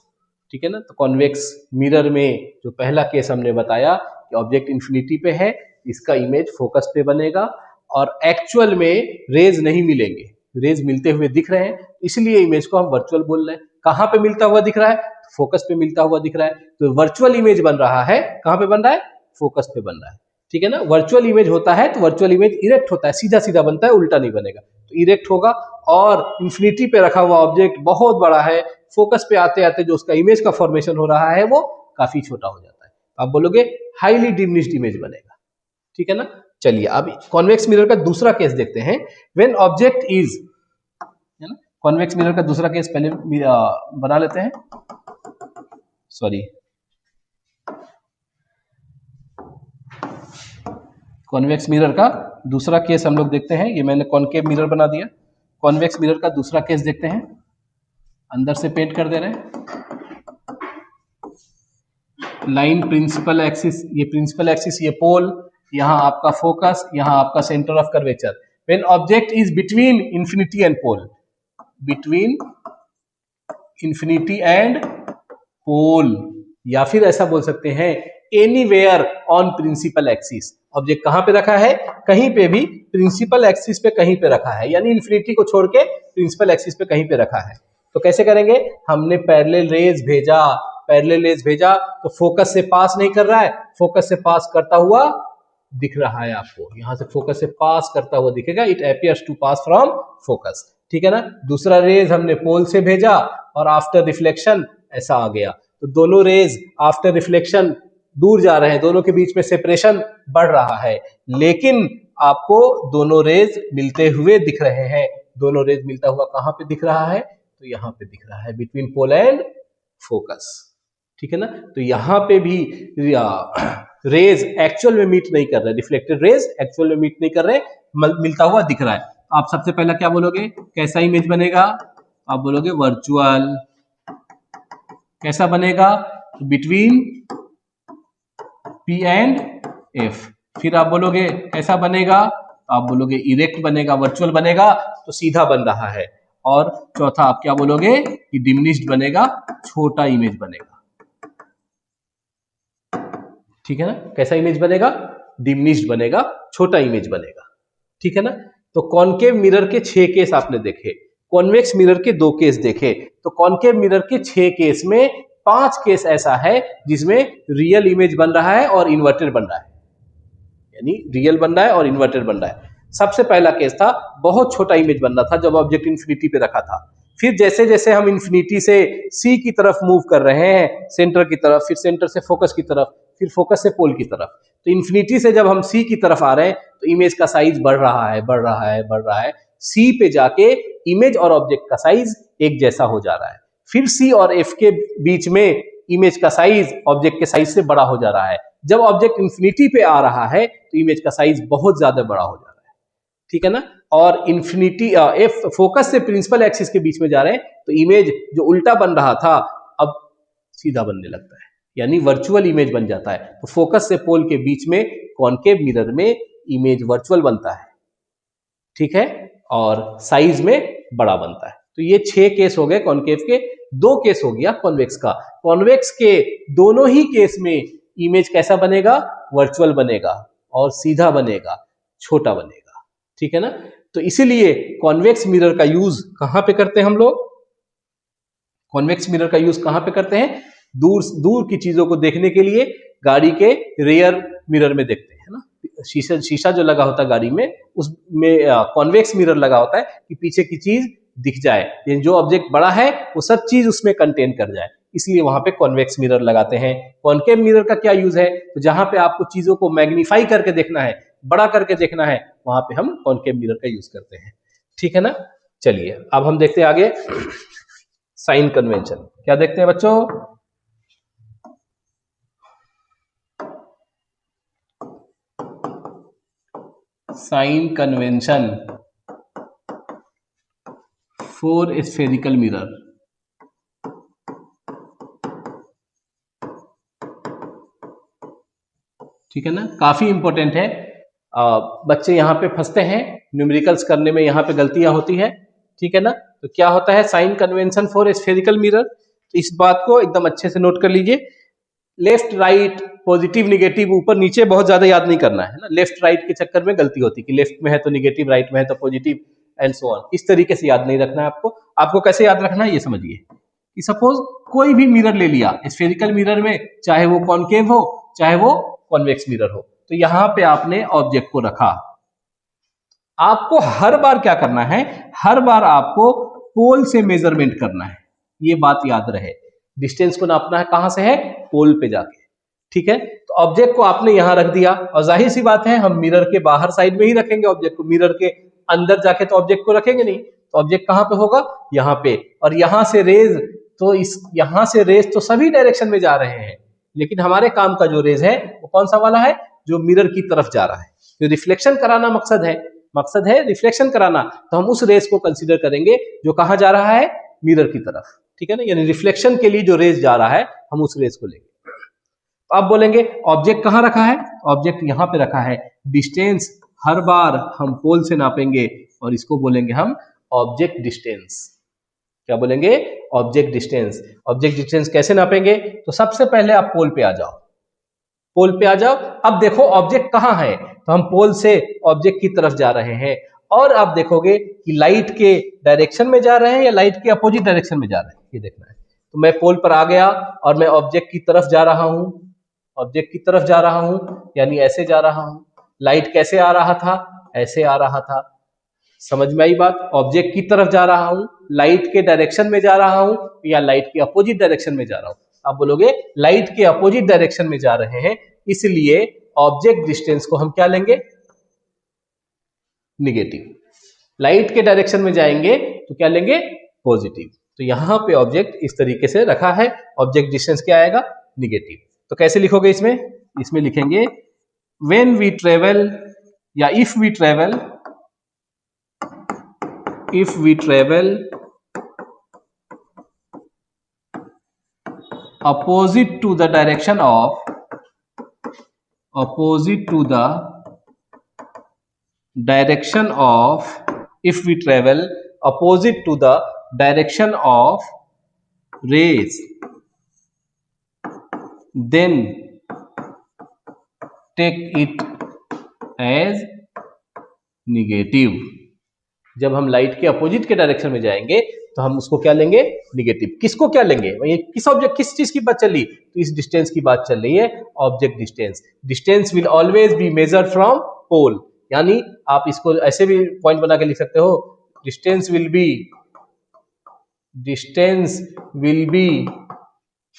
ठीक है ना, तो कॉन्वेक्स मिरर में जो पहला केस हमने बताया कि ऑब्जेक्ट इंफिनिटी पे है, इसका इमेज फोकस पे बनेगा और एक्चुअल में रेज नहीं मिलेंगे, रेज मिलते हुए दिख रहे हैं, इसलिए इमेज को हम वर्चुअल बोल रहे हैं। कहां पे मिलता हुआ दिख रहा है? फोकस पे मिलता हुआ दिख रहा है, तो वर्चुअल इमेज बन रहा है। कहां पे बन रहा है? फोकस पे बन रहा है। ठीक है ना, वर्चुअल इमेज होता है तो वर्चुअल इमेज इरेक्ट होता है, सीधा सीधा बनता है, उल्टा नहीं बनेगा। तो इरेक्ट होगा और इंफिनिटी पे रखा हुआ ऑब्जेक्ट बहुत बड़ा है, फोकस पे आते आते जो उसका इमेज का फॉर्मेशन हो रहा है वो काफी छोटा हो जाता है। आप बोलोगे हाईली डिमिनिश्ड इमेज बनेगा। ठीक है ना, चलिए अब कॉन्वेक्स मिरर का दूसरा केस देखते हैं। व्हेन ऑब्जेक्ट इज, है ना, कॉन्वेक्स मिरर का दूसरा केस पहले बना लेते हैं। सॉरी, कॉन्वेक्स मिरर का दूसरा केस हम लोग देखते हैं। ये मैंने कॉनकेव मिरर बना दिया। कॉन्वेक्स मिरर का दूसरा केस देखते हैं। अंदर से पेंट कर दे रहे हैं। लाइन प्रिंसिपल एक्सिस, ये प्रिंसिपल एक्सिस, ये पोल, यहाँ आपका फोकस, यहाँ आपका centre of curvature. When object is between infinity and pole, between infinity and pole, या फिर ऐसा बोल सकते हैं anywhere on principal axis. Object कहां पे रखा है? कहीं पे भी प्रिंसिपल एक्सिस पे कहीं पे रखा है, यानी इंफिनिटी को छोड़ के प्रिंसिपल एक्सिस पे कहीं पे रखा है। तो कैसे करेंगे? हमने पैरेलल रेज भेजा, पैरेलल रेज भेजा तो फोकस से पास नहीं कर रहा है, फोकस से पास करता हुआ दिख रहा है आपको, यहां से फोकस से पास करता हुआ दिखेगा। It appears to pass from focus, ठीक है ना। दूसरा रेज हमने पोल से भेजा और आफ्टर रिफ्लेक्शन ऐसा आ गया, तो दोनों रेज आफ्टर रिफ्लेक्शन दूर जा रहे हैं, दोनों के बीच में सेपरेशन बढ़ रहा है, लेकिन आपको दोनों रेज मिलते हुए दिख रहे हैं। दोनों रेज मिलता हुआ कहां पे दिख रहा है? तो यहां पे दिख रहा है, बिटवीन पोल एंड फोकस, ठीक है ना। तो यहां पे भी रेज एक्चुअल में मीट नहीं कर रहे, रिफ्लेक्टेड रेज एक्चुअल में मीट नहीं कर रहे, मिलता हुआ दिख रहा है। आप सबसे पहला क्या बोलोगे? कैसा इमेज बनेगा? आप बोलोगे वर्चुअल। कैसा बनेगा? Between P and F। फिर आप बोलोगे कैसा बनेगा? आप बोलोगे इरेक्ट बनेगा, वर्चुअल बनेगा, तो सीधा बन रहा है। और चौथा आप क्या बोलोगे? कि डिमिनिश्ड बनेगा, छोटा इमेज बनेगा, ठीक है ना। कैसा इमेज बनेगा? डिमिनिश्ड बनेगा, छोटा इमेज बनेगा, ठीक है ना। तो कॉनकेव मिरर के 6 केस आपने देखे, कॉन्वेक्स मिरर के 2 केस देखे। तो कॉनकेव मिरर के 6 केस में 5 केस ऐसा है जिसमें रियल इमेज बन रहा है और इन्वर्टेड बन रहा है, यानी रियल बन रहा है और इन्वर्टेड बन रहा है। सबसे पहला केस था बहुत छोटा इमेज बन रहा था जब ऑब्जेक्ट इंफिनिटी पे रखा था। फिर जैसे जैसे हम इंफिनिटी से सी की तरफ मूव कर रहे हैं, सेंटर की तरफ, फिर सेंटर से फोकस की तरफ, फिर फोकस से पोल की तरफ, तो इंफिनिटी से जब हम सी की तरफ आ रहे हैं तो इमेज का साइज बढ़ रहा है, बढ़ रहा है, बढ़ रहा है। सी पे जाके इमेज और ऑब्जेक्ट का साइज एक जैसा हो जा रहा है। फिर सी और एफ के बीच में इमेज का साइज ऑब्जेक्ट के साइज से बड़ा हो जा रहा है। जब ऑब्जेक्ट इंफिनिटी पे आ रहा है तो इमेज का साइज बहुत ज्यादा बड़ा हो जा रहा है, ठीक है ना। और इंफिनिटी एफ फोकस से प्रिंसिपल एक्सिस के बीच में जा रहे हैं तो इमेज जो उल्टा बन रहा था अब सीधा बनने लगता है, यानी वर्चुअल इमेज बन जाता है। तो फोकस से पोल के बीच में कॉनकेव मिरर में इमेज वर्चुअल बनता है, ठीक है, और साइज में बड़ा बनता है। तो ये 6 केस हो गए कॉनकेव के। 2 केस हो गया कॉन्वेक्स का। कॉन्वेक्स के दोनों ही केस में इमेज कैसा बनेगा? वर्चुअल बनेगा और सीधा बनेगा, छोटा बनेगा, ठीक है ना। तो इसीलिए कॉन्वेक्स मिरर का यूज कहां पे करते हैं हम लोग? कॉन्वेक्स मिरर का यूज कहां पे करते हैं? दूर दूर की चीजों को देखने के लिए गाड़ी के रियर मिरर में देखते हैं ना। शीशा जो लगा होता है गाड़ी में, उसमें कॉन्वेक्स मिरर लगा होता है कि पीछे की चीज दिख जाए, जो ऑब्जेक्ट बड़ा है वो सब चीज उसमें कंटेन कर जाए, इसलिए वहां पे कॉन्वेक्स मिरर लगाते हैं। कॉनकेव मिरर का क्या यूज है? तो जहां पे आपको चीजों को मैग्नीफाई करके देखना है, बड़ा करके देखना है, वहां पे हम कॉनकेव मिरर का यूज करते हैं, ठीक है ना। चलिए अब हम देखते हैं आगे साइन कन्वेंशन। क्या देखते हैं बच्चों? Sign convention for spherical mirror. ठीक है ना, काफी इंपॉर्टेंट है। बच्चे यहाँ पे फंसते हैं, न्यूमेरिकल्स करने में यहाँ पे गलतियां होती है, ठीक है ना। तो क्या होता है sign convention for spherical mirror? तो इस बात को एकदम अच्छे से नोट कर लीजिए। लेफ्ट राइट, पॉजिटिव निगेटिव, ऊपर नीचे बहुत ज्यादा याद नहीं करना है ना। लेफ्ट राइट के चक्कर में गलती होती है कि लेफ्ट में है तो निगेटिव, राइट में है तो पॉजिटिव, एंड सो ऑन। इस तरीके से याद नहीं रखना है आपको। आपको कैसे याद रखना है ये समझिए कि सपोज कोई भी मिरर ले लिया स्फेरिकल मिरर में, चाहे वो कॉनकेव हो चाहे वो कॉन्वेक्स मिरर हो, तो यहां पे आपने ऑब्जेक्ट को रखा। आपको हर बार क्या करना है? हर बार आपको पोल से मेजरमेंट करना है, ये बात याद रहे। डिस्टेंस को नापना है कहां से? है पोल पे जाके, ठीक है, तो ऑब्जेक्ट को आपने यहां रख दिया और जाहिर सी बात है हम मिरर के बाहर साइड में ही रखेंगे ऑब्जेक्ट को, मिरर के अंदर जाके तो ऑब्जेक्ट को रखेंगे नहीं। तो ऑब्जेक्ट कहां पे होगा, यहाँ पे। और यहां से रेज तो यहां से रेज तो सभी डायरेक्शन में जा रहे हैं, लेकिन हमारे काम का जो रेज है वो कौन सा वाला है, जो मिरर की तरफ जा रहा है। तो रिफ्लेक्शन कराना मकसद है रिफ्लेक्शन कराना, तो हम उस रेज को कंसीडर करेंगे जो कहां जा रहा है, मिरर की तरफ। ठीक है ना, यानी रिफ्लेक्शन के लिए जो रेज जा रहा है हम उस रेज को लेंगे। तो अब बोलेंगे ऑब्जेक्ट कहां रखा है, ऑब्जेक्ट यहां पे रखा है। डिस्टेंस हर बार हम पोल से नापेंगे और इसको बोलेंगे हम ऑब्जेक्ट डिस्टेंस। क्या बोलेंगे, ऑब्जेक्ट डिस्टेंस। ऑब्जेक्ट डिस्टेंस कैसे नापेंगे, तो सबसे पहले आप पोल पे आ जाओ, पोल पे आ जाओ। अब देखो ऑब्जेक्ट कहां है, तो हम पोल से ऑब्जेक्ट की तरफ जा रहे हैं, और आप देखोगे कि लाइट के डायरेक्शन में जा रहे हैं या लाइट के अपोजिट डायरेक्शन में जा रहे हैं, ये देखना है। तो मैं पोल पर आ गया और मैं ऑब्जेक्ट की तरफ जा रहा हूं, ऑब्जेक्ट की तरफ जा रहा हूं, यानी ऐसे जा रहा हूं। लाइट कैसे आ रहा था, ऐसे आ रहा था। समझ में आई बात, ऑब्जेक्ट की तरफ जा रहा हूं, लाइट के डायरेक्शन में जा रहा हूं या लाइट के अपोजिट डायरेक्शन में जा रहा हूं। आप बोलोगे लाइट के अपोजिट डायरेक्शन में जा रहे हैं, इसलिए ऑब्जेक्ट डिस्टेंस को हम क्या लेंगे, निगेटिव। लाइट के डायरेक्शन में जाएंगे तो क्या लेंगे, पॉजिटिव। तो यहां पे ऑब्जेक्ट इस तरीके से रखा है, ऑब्जेक्ट डिस्टेंस क्या आएगा, निगेटिव। तो कैसे लिखोगे इसमें लिखेंगे व्हेन वी ट्रेवल या if we travel opposite to the direction of if we travel opposite to the direction of rays, then take it as negative। जब हम लाइट के अपोजिट के डायरेक्शन में जाएंगे तो हम उसको क्या लेंगे, निगेटिव। किसको क्या लेंगे, ये किस ऑब्जेक्ट, किस चीज की बात चल रही, तो इस डिस्टेंस की बात चल रही है, object distance. Distance will always be measured from pole, यानी आप इसको ऐसे भी पॉइंट बना के लिख सकते हो, distance will be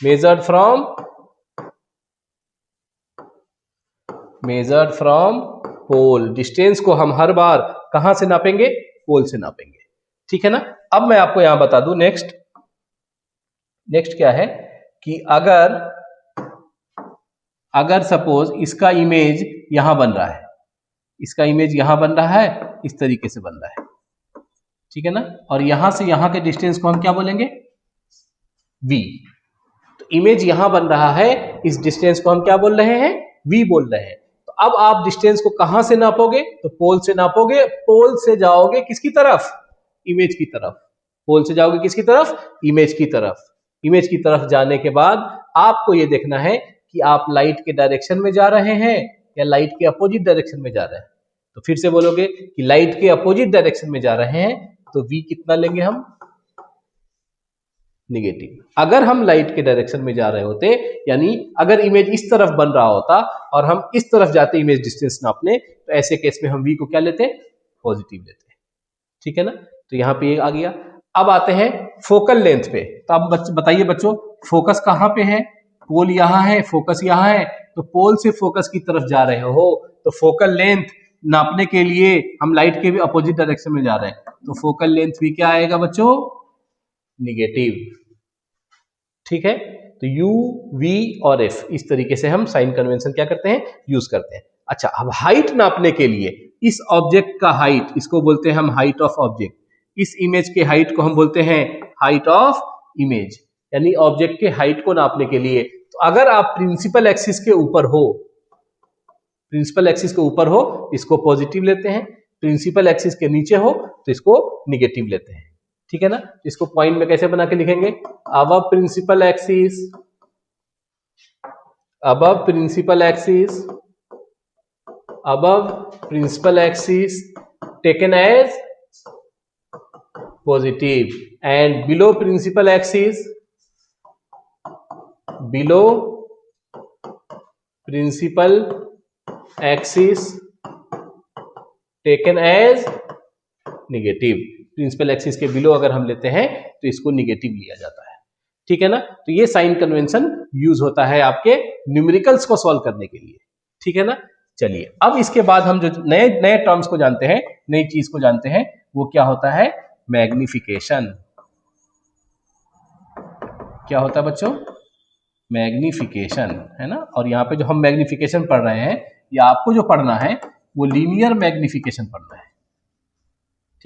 measured from pole. Distance को हम हर बार कहां से नापेंगे, पोल से नापेंगे। ठीक है ना। अब मैं आपको यहां बता दूं नेक्स्ट क्या है कि अगर सपोज इसका इमेज यहां बन रहा है, इसका इमेज यहां बन रहा है, इस तरीके से बन रहा है, ठीक है ना, और यहां से यहां के डिस्टेंस को हम क्या बोलेंगे, v। तो इमेज यहां बन रहा है, इस डिस्टेंस को हम क्या बोल रहे हैं, v बोल रहे हैं। तो अब आप डिस्टेंस को कहां से नापोगे, तो पोल से नापोगे। पोल से जाओगे किसकी तरफ, इमेज की तरफ। पोल से जाओगे किसकी तरफ, इमेज की तरफ। इमेज की तरफ जाने के बाद आपको यह देखना है कि आप लाइट के डायरेक्शन में जा रहे हैं या लाइट के अपोजिट डायरेक्शन में जा रहे हैं। तो फिर से बोलोगे कि लाइट के अपोजिट डायरेक्शन में जा रहे हैं, तो v कितना लेंगे हम, निगेटिव। अगर हम लाइट के डायरेक्शन में जा रहे होते, यानी अगर इमेज इस तरफ बन रहा होता और हम इस तरफ जाते इमेज डिस्टेंस नापने, तो ऐसे केस में हम v को क्या लेते, पॉजिटिव लेते। ठीक है ना। तो यहां पे आ गया। अब आते हैं फोकल लेंथ पे। तो अब बताइए बच्चों, फोकस कहां पे है, पोल यहां है, फोकस यहां है। तो पोल से फोकस की तरफ जा रहे हो, तो फोकल लेंथ नापने के लिए हम लाइट के भी अपोजिट डायरेक्शन में जा रहे हैं, तो फोकल लेंथ भी क्या आएगा बच्चों, निगेटिव। ठीक है। तो u, v और f इस तरीके से हम साइन कन्वेंशन क्या करते हैं, यूज करते हैं। अच्छा, अब हाइट नापने के लिए इस ऑब्जेक्ट का हाइट, इसको बोलते हैं हम हाइट ऑफ ऑब्जेक्ट। इस इमेज के हाइट को हम बोलते हैं हाइट ऑफ इमेज, यानी ऑब्जेक्ट के हाइट को नापने के लिए। तो अगर आप प्रिंसिपल एक्सिस के ऊपर हो, इसको पॉजिटिव लेते हैं। प्रिंसिपल एक्सिस के नीचे हो तो इसको निगेटिव लेते हैं। ठीक है ना। इसको पॉइंट में कैसे बना के लिखेंगे, above principal axis taken as positive, and below principal axis taken as negative. Principal axis के बिलो अगर हम लेते हैं तो इसको निगेटिव लिया जाता है। ठीक है ना। तो ये साइन कन्वेंशन यूज होता है आपके न्यूमेरिकल्स को सॉल्व करने के लिए, ठीक है ना। चलिए अब इसके बाद हम जो नए नए टर्म्स को जानते हैं, नई चीज को जानते हैं, वो क्या होता है, मैग्निफिकेशन। क्या होता है बच्चों, मैग्निफिकेशन, है ना। और यहाँ पे जो हम मैग्निफिकेशन पढ़ रहे हैं, या आपको जो पढ़ना है वो लीनियर मैग्निफिकेशन पढ़ना है,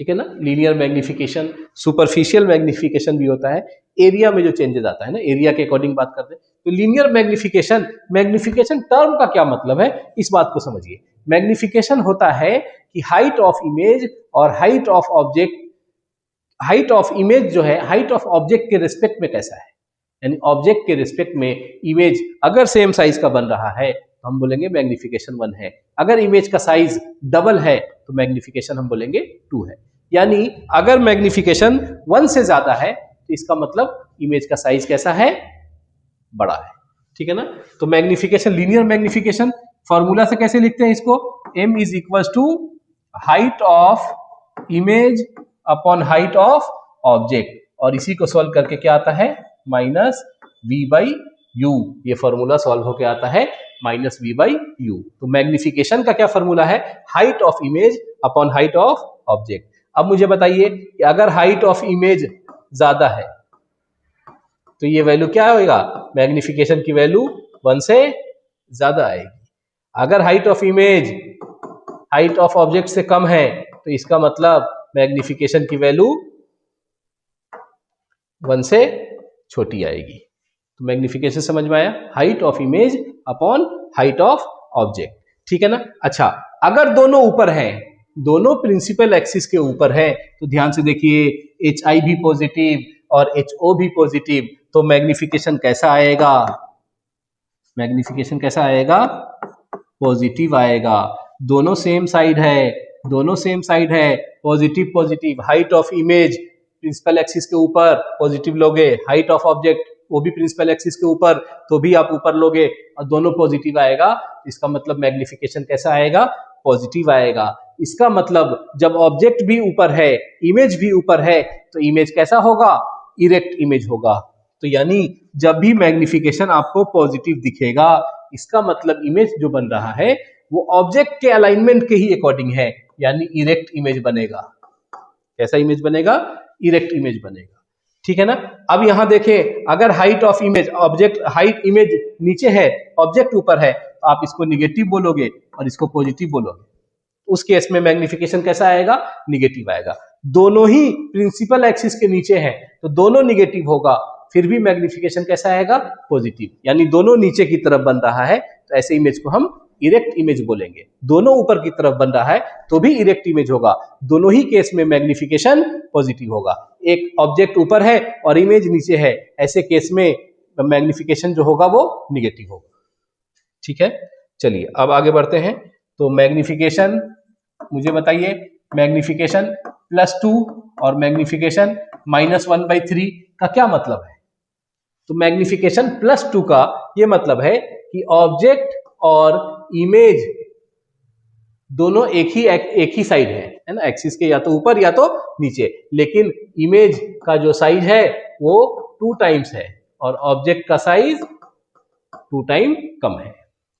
ठीक है ना। लीनियर मैग्निफिकेशन, सुपरफिशियल मैग्निफिकेशन भी होता है, एरिया में जो चेंजेस आता है ना, एरिया के अकॉर्डिंग बात करते हैं। तो लीनियर मैग्निफिकेशन, मैग्निफिकेशन टर्म का क्या मतलब है, इस बात को समझिए। मैग्निफिकेशन होता है कि हाइट ऑफ इमेज और height of object, height of image जो है हाइट ऑफ ऑब्जेक्ट के रिस्पेक्ट में कैसा है, यानी ऑब्जेक्ट के रिस्पेक्ट में इमेज अगर सेम साइज का बन रहा है तो हम बोलेंगे मैग्निफिकेशन 1 है, अगर इमेज का साइज डबल है तो मैग्निफिकेशन हम बोलेंगे 2 है। यानी अगर मैग्निफिकेशन 1 से ज्यादा है तो इसका मतलब इमेज का साइज कैसा है, बड़ा है, ठीक है ना। तो मैग्निफिकेशन, लीनियर मैग्निफिकेशन फॉर्मूला से कैसे लिखते हैं इसको, m is equal to height of image upon height of object, और इसी को सॉल्व करके क्या आता है, माइनस v बाई यू। ये फॉर्मूला सॉल्व होके आता है माइनस v बाई यू। तो मैग्निफिकेशन का क्या फॉर्मूला है, height of image upon height of object. अब मुझे बताइए कि अगर हाइट ऑफ इमेज ज्यादा है तो ये वैल्यू क्या होगा, मैग्निफिकेशन की वैल्यू 1 से ज्यादा आएगी। अगर height of image height of object से कम है तो इसका मतलब मैग्निफिकेशन की वैल्यू 1 से छोटी आएगी। तो मैग्निफिकेशन समझ में आया, height of image upon height of object, ठीक है ना। अच्छा, अगर दोनों ऊपर हैं, दोनों प्रिंसिपल एक्सिस के ऊपर है, तो ध्यान से देखिए, HI भी पॉजिटिव और HO भी पॉजिटिव, तो मैग्निफिकेशन कैसा आएगा, मैग्निफिकेशन कैसा आएगा, पॉजिटिव आएगा। दोनों सेम साइड है, दोनों सेम साइड है, positive positive, height of image principal axis के ऊपर पॉजिटिव लोगे, हाइट ऑफ ऑब्जेक्ट वो भी प्रिंसिपल एक्सिस के ऊपर तो भी आप ऊपर लोगे, और दोनों पॉजिटिव आएगा, इसका मतलब मैग्निफिकेशन कैसा आएगा, पॉजिटिव आएगा। इसका मतलब जब ऑब्जेक्ट भी ऊपर है, इमेज भी ऊपर है, तो इमेज कैसा होगा, इरेक्ट इमेज होगा। तो यानी जब भी मैग्निफिकेशन आपको पॉजिटिव दिखेगा, इसका मतलब इमेज जो बन रहा है वो ऑब्जेक्ट के अलाइनमेंट के ही अकॉर्डिंग है, यानी इरेक्ट इमेज बनेगा। कैसा इमेज बनेगा, इरेक्ट इमेज बनेगा, ठीक है ना। अब यहां देखें, अगर height of image, object height image नीचे है, ऑब्जेक्ट ऊपर है, तो आप इसको निगेटिव बोलोगे और इसको पॉजिटिव बोलोगे, उस केस में मैग्निफिकेशन कैसा आएगा, निगेटिव आएगा। दोनों ही प्रिंसिपल एक्सिस के नीचे हैं तो दोनों निगेटिव होगा, फिर भी मैग्निफिकेशन कैसा आएगा, पॉजिटिव। यानी दोनों नीचे की तरफ बन रहा है तो ऐसे इमेज को हम इरेक्ट इमेज बोलेंगे। दोनों ऊपर की तरफ बन रहा है तो भी इरेक्ट इमेज होगा, दोनों ही केस में मैग्निफिकेशन पॉजिटिव होगा। एक ऑब्जेक्ट ऊपर है और इमेज नीचे है, ऐसे केस में मैग्निफिकेशन जो होगा वो निगेटिव होगा, ठीक है। चलिए अब आगे बढ़ते हैं। तो मैग्निफिकेशन मुझे बताइए, मैग्निफिकेशन +2 और मैग्निफिकेशन -1/3 का क्या मतलब है। तो मैग्निफिकेशन +2 का ये मतलब है कि ऑब्जेक्ट और इमेज दोनों एक ही साइड है ना, एक्सिस के या तो ऊपर या तो नीचे, लेकिन इमेज का जो साइज है वो 2 टाइम्स है और ऑब्जेक्ट का साइज 2 टाइम कम है,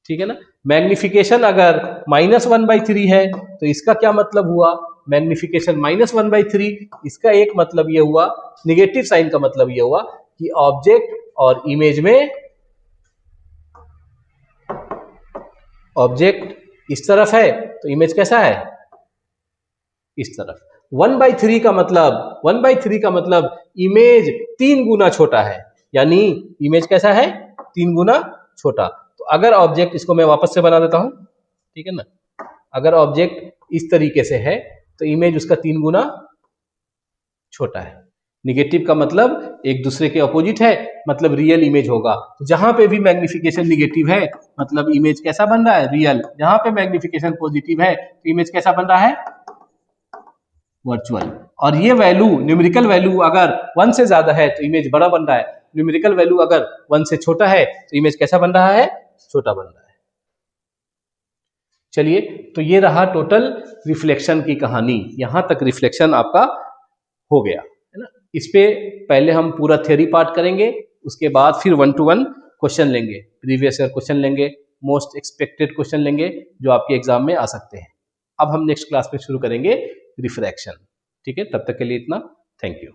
ठीक है ना। मैग्निफिकेशन अगर -1/3 है तो इसका क्या मतलब हुआ, मैग्निफिकेशन -1/3, इसका एक मतलब ये हुआ, निगेटिव साइन का मतलब ये हुआ कि ऑब्जेक्ट और इमेज में, ऑब्जेक्ट इस तरफ है तो इमेज कैसा है, इस तरफ। 1/3 का मतलब, 1/3 का मतलब इमेज 3 गुना छोटा है, यानी इमेज कैसा है, 3 गुना छोटा। तो अगर ऑब्जेक्ट, इसको मैं वापस से बना देता हूं, ठीक है ना, अगर ऑब्जेक्ट इस तरीके से है तो इमेज उसका 3 गुना छोटा है। निगेटिव का मतलब एक दूसरे के अपोजिट है, मतलब रियल इमेज होगा। तो जहां पे भी मैग्निफिकेशन निगेटिव है मतलब इमेज कैसा बन रहा है, रियल। जहां पे मैग्निफिकेशन पॉजिटिव है तो इमेज कैसा बन रहा है, वर्चुअल। और ये वैल्यू, न्यूमेरिकल वैल्यू अगर 1 से ज्यादा है तो इमेज बड़ा बन रहा है, न्यूमेरिकल वैल्यू अगर 1 से छोटा है तो इमेज कैसा बन रहा है, छोटा बन रहा है। चलिए, तो ये रहा टोटल रिफ्लेक्शन की कहानी। यहां तक रिफ्लेक्शन आपका हो गया है ना। इस पे पहले हम पूरा थ्योरी पार्ट करेंगे, उसके बाद फिर 1 to 1 क्वेश्चन लेंगे, प्रीवियस ईयर क्वेश्चन लेंगे, मोस्ट एक्सपेक्टेड क्वेश्चन लेंगे जो आपके एग्जाम में आ सकते हैं। अब हम नेक्स्ट क्लास में शुरू करेंगे रिफ्रैक्शन। ठीक है, तब तक के लिए इतना, थैंक यू।